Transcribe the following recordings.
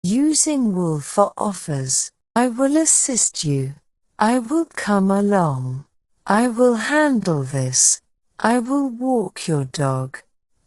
Using will for offers. I will assist you. I will come along. I will handle this. I will walk your dog.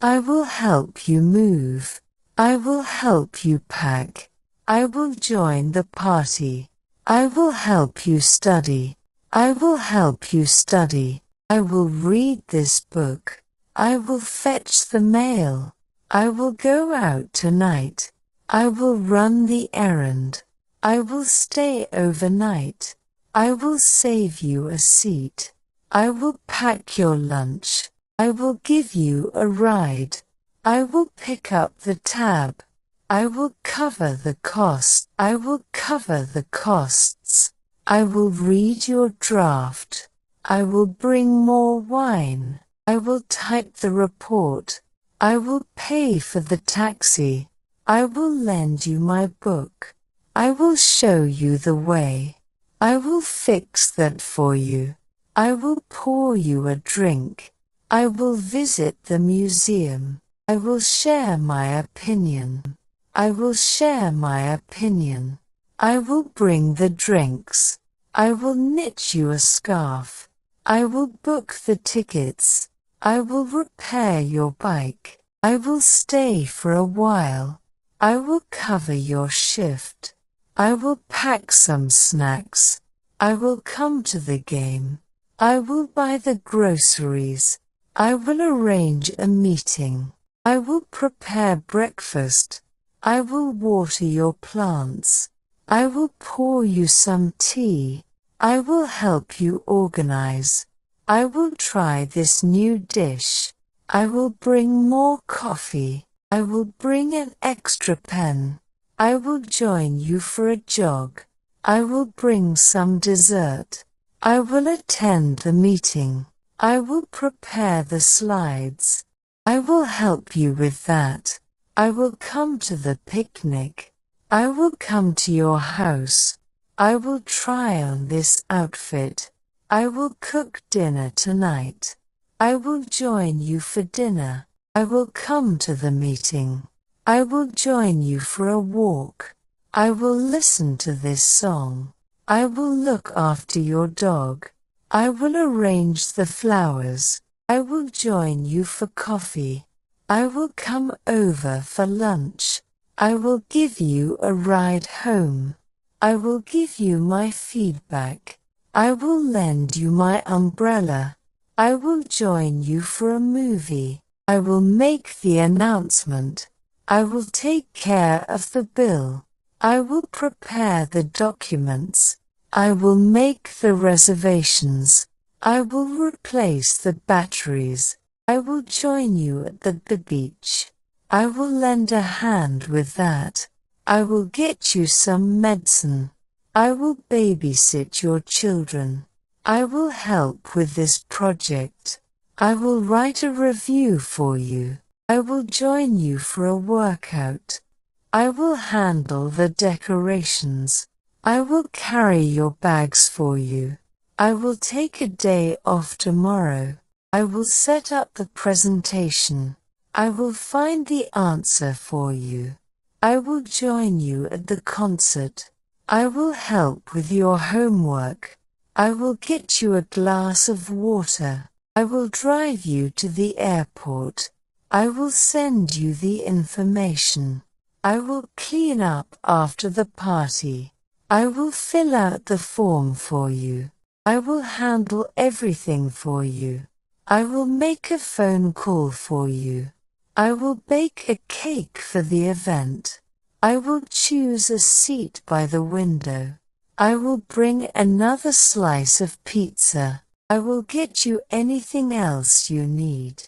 I will help you move. I will help you pack. I will join the party. I will help you study. I will help you study. I will read this book. I will fetch the mail. I will go out tonight. I will run the errand. I will stay overnight. I will save you a seat. I will pack your lunch. I will give you a ride. I will pick up the tab. I will cover the cost. I will cover the costs. I will read your draft. I will bring more wine. I will type the report. I will pay for the taxi. I will lend you my book. I will show you the way. I will fix that for you. I will pour you a drink. I will visit the museum. I will share my opinion. I will share my opinion. I will bring the drinks. I will knit you a scarf. I will book the tickets. I will repair your bike. I will stay for a while. I will cover your shift. I will pack some snacks. I will come to the game. I will buy the groceries. I will arrange a meeting. I will prepare breakfast. I will water your plants. I will pour you some tea. I will help you organize. I will try this new dish. I will bring more coffee. I will bring an extra pen. I will join you for a jog. I will bring some dessert. I will attend the meeting. I will prepare the slides. I will help you with that. I will come to the picnic. I will come to your house. I will try on this outfit. I will cook dinner tonight. I will join you for dinner. I will come to the meeting. I will join you for a walk. I will listen to this song. I will look after your dog. I will arrange the flowers. I will join you for coffee. I will come over for lunch. I will give you a ride home. I will give you my feedback. I will lend you my umbrella. I will join you for a movie. I will make the announcement. I will take care of the bill. I will prepare the documents. I will make the reservations. I will replace the batteries. I will join you at the beach. I will lend a hand with that. I will get you some medicine. I will babysit your children. I will help with this project. I will write a review for you. I will join you for a workout. I will handle the decorations. I will carry your bags for you. I will take a day off tomorrow. I will set up the presentation. I will find the answer for you. I will join you at the concert. I will help with your homework. I will get you a glass of water. I will drive you to the airport. I will send you the information. I will clean up after the party. I will fill out the form for you. I will handle everything for you. I will make a phone call for you. I will bake a cake for the event. I will choose a seat by the window. I will bring another slice of pizza. I will get you anything else you need.